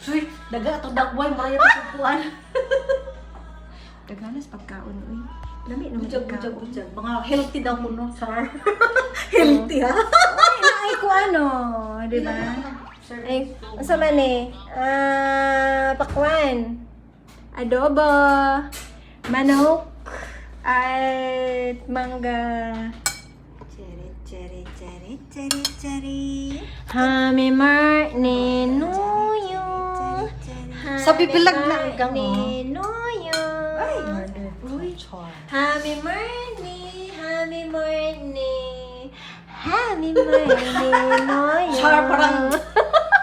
Uy, daga ito dagboy, maraya ito kukuhan. Daghanas pagkaon, uy. Lami naman Bujag. Mga healthy daw ko, no? Char. Healthy, ha? Ay, naay ko ano, di ba? Ay, asa man eh? Pakwan. Adobo. Manok. At mangga. Cherry. Hami Nuyo. Sa bibilag na hanggang, Nuyo. Uy, char. Happy morning, happy morning, happy morning, Noyo. Char, parang-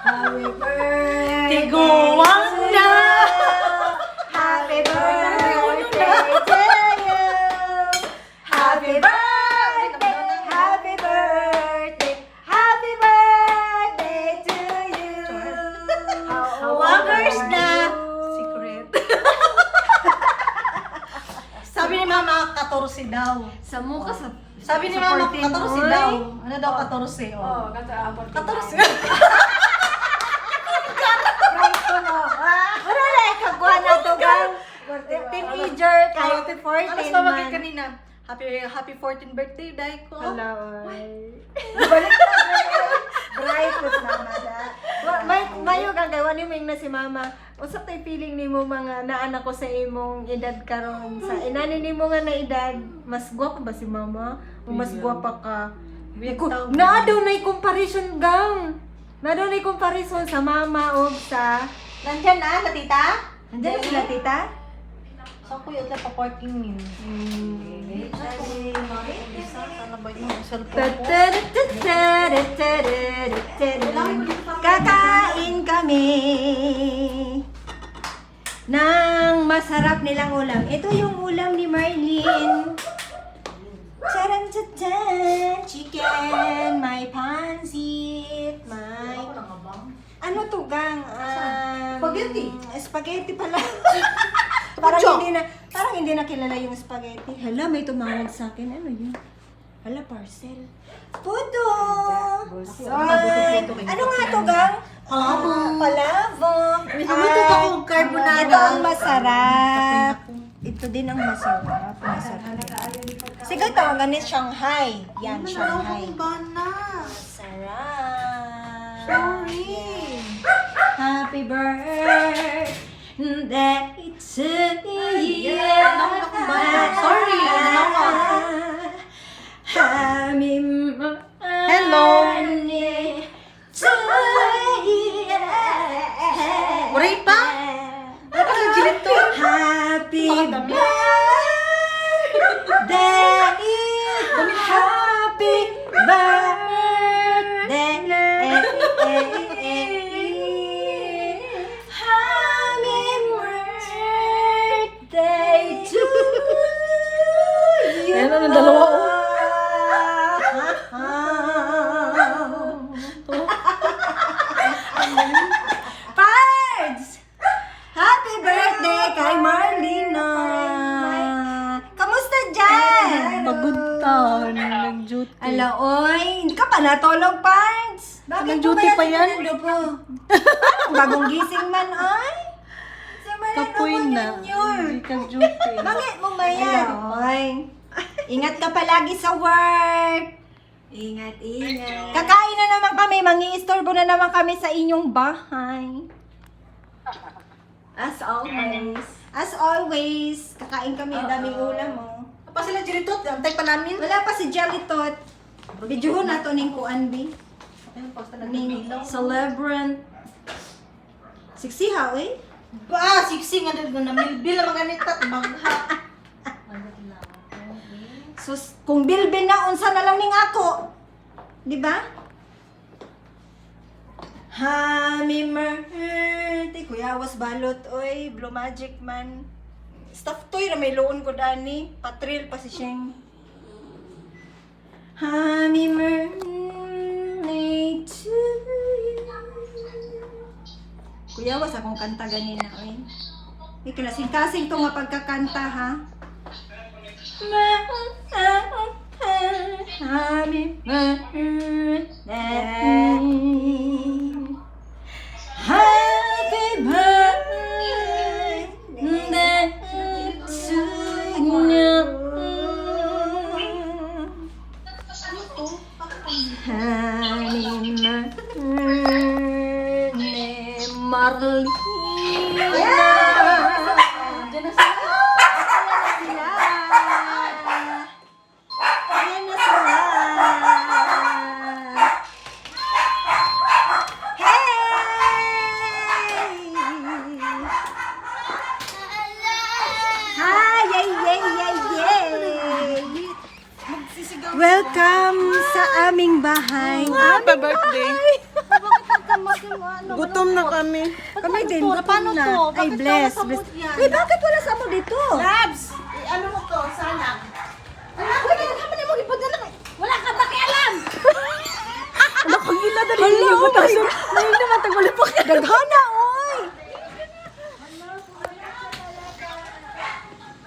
Happy birthday Tiguang to na. you. Happy birthday to you. Happy birthday, happy birthday, happy birthday to you. Wonders na. Secret. Sabi ni Mama, 14 daw. Sa mukha sa... Sabi ni sa Mama, 14, 14 oy. daw. Ano daw 14? Oh. kata 14. Wala na ikagwa na to, gang. Teenager, kahit 14 Alas pa maging kanina. Happy 14th birthday, Day ko. Hello, oy. Balik na, bright po mama da. Mayo kang gawa ni Ming na si mama. Usa tay feeling nimo mga naanak ko sa imong edad karon sa inani nimo nga na edad, mas gwapo ba si mama? O mas gwapa ka? Na daw na comparison gang. Na daw na comparison sa mama o sa Nandyan na, tita? Andiyan sila tita? Saan ko yung pa-parking niyo? Sana ba yung cellphone ko? Kakain kami ng masarap nilang ulam. Ito yung ulam ni Marlene. Charan chicken, may pansit, may... Ano to gang? Spaghetti. Spaghetti pala. Parang hindi na kilala yung spaghetti. Hala, may tumawag sa akin. Ano yun? Hala, parcel. Puto! Ay, ano nga to, gang? Palabong. Luto ka kung carbonara. Ito ang masarap. Ito din ang masarap. Sige, tawagan ni Shanghai. Yan, Shanghai. Masarap. Sorry. Happy birthday to you. Sorry, Happy Hello. birthday to you. Uray pa? Ano ka ng gilit to? Happy Pakadami. birthday. Happy birthday. Happy birthday to you. Ayan na, ng dalawa, Pards! Happy birthday kay Marlena! Kamusta dyan? Pagod ta, nag-duty. Ala, oy, hindi ka pa natulog, Pards? Bakit Nag-duty pa yan? Po? Bagong gising man, ay? Sa Kapoy na. Hindi ka duty. Bakit mo ba yan? Oy, ingat ka palagi sa work. Ingat. Kakain na naman kami, mangi-istorbo na naman kami sa inyong bahay. As always, kakain kami, ang daming ulam mo. Pa sila diritot, antay pa namin. Wala pa si Jelly Tot. Bidyuhon na to ning kuan bi. Ayun, basta Ning nagbibilaw. celebrant. Siksi ha, eh? Siksing nga din ko na milbil na maganitat. Magha. Sus, kung bilbil na, unsa na lang ning ako. Di ba? Happy birthday, Kuya Was Balot, oy, Blue Magic man. Stuff toy na may loon ko dani, patril pa si Sheng. Happy birthday to you. Kuya Was, akong kanta ganina, oy. Ikilasing-kasing to nga pagkakanta, ha? Happy birthday. Happy Arlene. Yeah! Diyan na sila. Ayan na sila. Hey! Hi! Yay, yay, yay, yay! Welcome sa aming bahay. Happy birthday. Gutom na kami. Kami din, to? gutom Paano na. to? Ay, Bakit bless. wala sa bless. mood yan? Uy, bakit wala sa mo dito? Labs! Ano mo to? Salang. Uy, kailangan mo ipadala. Wala ka ba kialam? Ano kang ila dali niyo mo tayo? Ngayon naman tagulo pa ka. Daghana, oy!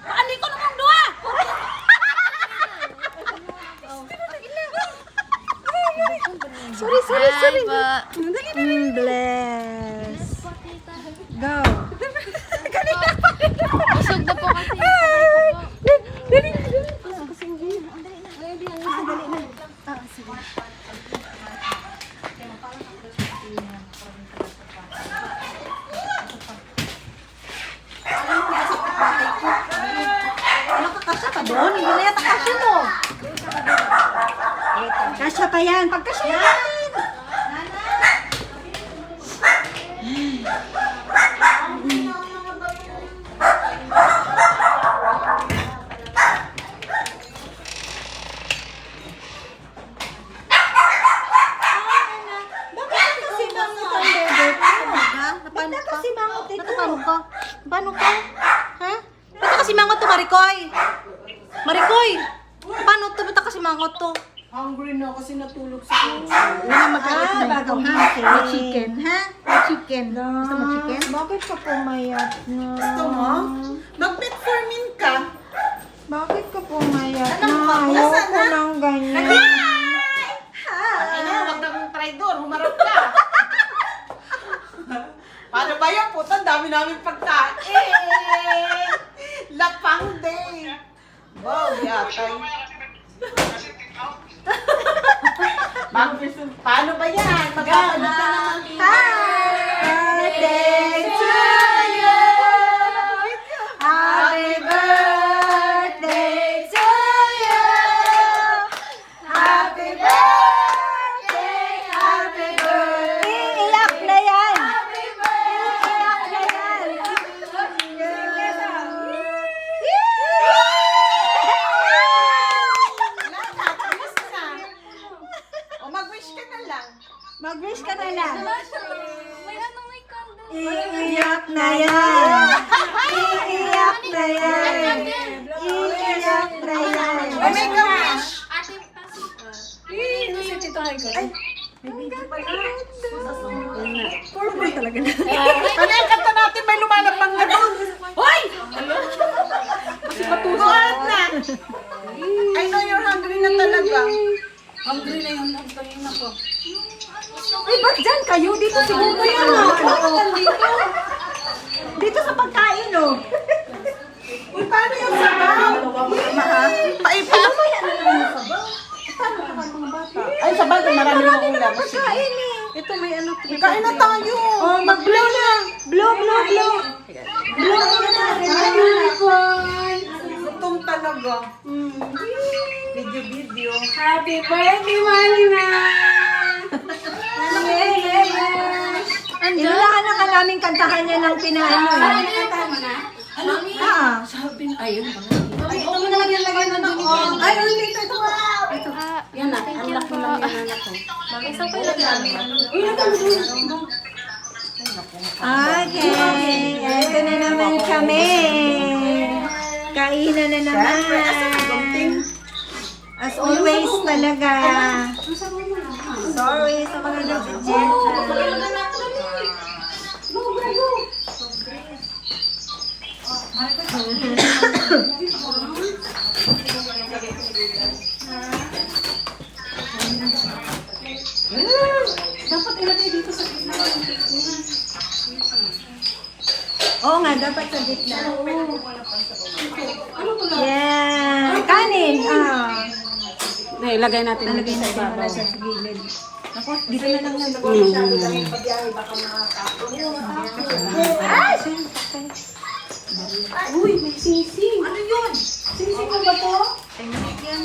Paano ko namang dua? Sorry, sorry, sorry. Bless. Go. Busog na po kasi. Dali. Nakakasya ka doon? Hindi na yata kasya mo. Kasya pa yan. Pagkasya yan. Napano ka? Nakasimangot ito. Natapano ka? Paano ka? Ha? Ba't kasi mangot to, Marikoy? Marikoy! Paano to? Ba't kasi mangot to? Hungry na kasi natulog sa kotse. Bagong hati. May chicken, ha? May chicken. Gusto mo chicken? Bakit ka pumayat na? Gusto mo? Mag-metformin ka. Bakit ka pumayat Ano, na? mabukasan Ayoko na? ng ganyan. Ano, wag kang traidor. Humarap ka. Paano ba yan? Puta, ang dami namin pagkain. Lapang day. Wow, yatay. Paano ba yan? Magkakalit na naman kita. Birthday to you. Happy birthday to you. Happy birthday, happy birthday. Iiyak na yan. Iiyak na yan. Wala na, tapos na. O mag-wish ka na lang. Mag-wish ka na lang. May ano, may candle. Iiyak na yan. Iiyak na yan. Iiyak na yan. O may ka-wish. Ate, kasi. Ano yung kanta natin? May lumalapang na doon. Hoy! Kasi patusoan na. I know you're hungry na talaga. Ay, ba't dyan kayo? Dito siguro yan, oh. Bakit nandito? Dito sa pagkain, oh. Uy, paano yung sabaw? Paipa. Ay, sabaw. Marami ng ulam. Pagkain, eh. Ito may ano. Kain na tayo. Oh, mag-blow na. Blow, blow, blow. Blow na natin. Gutom talaga. Video. Happy birthday, Malina! Inunahan na ka namin kantahan niya ng pinaano. Ah. Ito mo na lang yung lagay na doon. Ay, ulit ito. Yan na. Ang laki lang yan na to. Isang ko ilagay. Okay, ito na naman kami. Kainan na naman. As always talaga. Sorry sa mga nagsijet. Dapat ilagay dito sa gitna ng cake niya. Oo nga, dapat sa gitna. Yeah. Kanin. Ah. Na ilagay natin Talagay dito sa natin wala ibabaw. sa gilid. Ako, dito na lang yan. Masyado dahil pag-iay, baka makakapon. Uy, may sising. Ano yun? Sising mo ba to? Technique yan.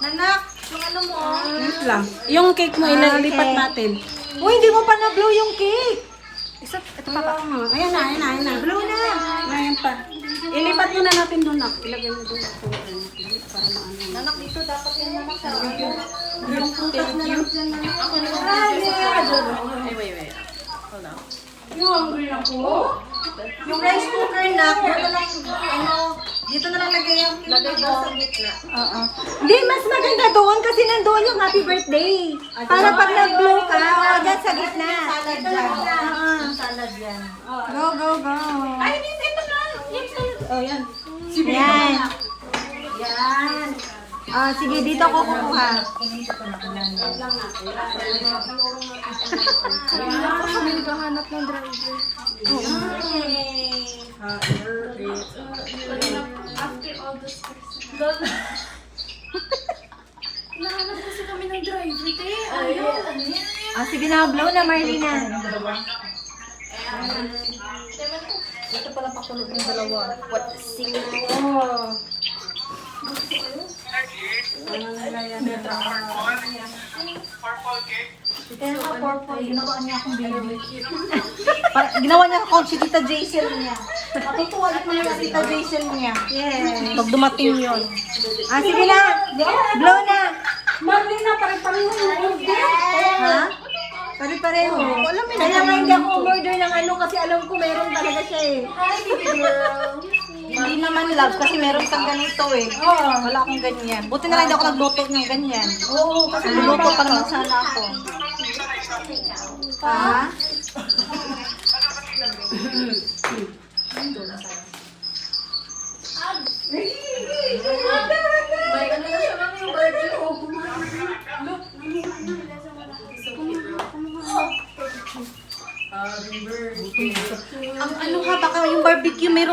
Nanak, yung ano mo? Wait lang. Yung cake mo, ililipat natin. Uy, hindi mo pa na-blow yung cake. Ito pa ba? Ayan na, ayan na, ayan na. Blow na. Ayan pa. Ilipat muna natin doon, nak. Ilagay mo doon ako. Para maano. Nanak, dito dapat yan nanak sa Yung prutas na lang dyan, nanak. Ako na lang. Wait. Hold on. Yung hungry na po. Yung rice cooker na, dito lang, dito na lang lagay yung lagay mo. Oo. Hindi, mas maganda doon kasi nandoon yung happy birthday. Para pag nag-blow ka, dyan sa gitna. Salad dyan. Oo. Salad yan. Go, go, go. Ay, ito na. Oh, yan. Yan. Yan. Ah, sige, dito ko kukuha. Kami naghahanap ng driver. After all those questions. Nahanap kasi kami ng driver, te. Ayun. Ah, sige na, blow na, Marlena. Ito pala pakulog ng dalawa. What? Oh. Kaya nga purple, ginawa niya akong baby. Ginawa niya akong si Tita Jaisel niya. Matutuwa mo yung Tita Jaisel niya. Yes. Pag dumating yun. Ah, sige na. Blow na. Marlena, pare-pareho yung Ha? Pare-pareho. Alam mo, Kaya nga hindi ako umorder ng ano kasi alam ko meron talaga siya eh. Hi, baby girl. Hindi naman love kasi meron kang ganito eh. Wala akong ganyan. Buti na lang hindi ako nagluto ng ganyan. Oo, kasi Nagluto pa naman sana ako. Ha? May ano na siya lang yung birthday ko. Ang ano ha, baka yung barbecue meron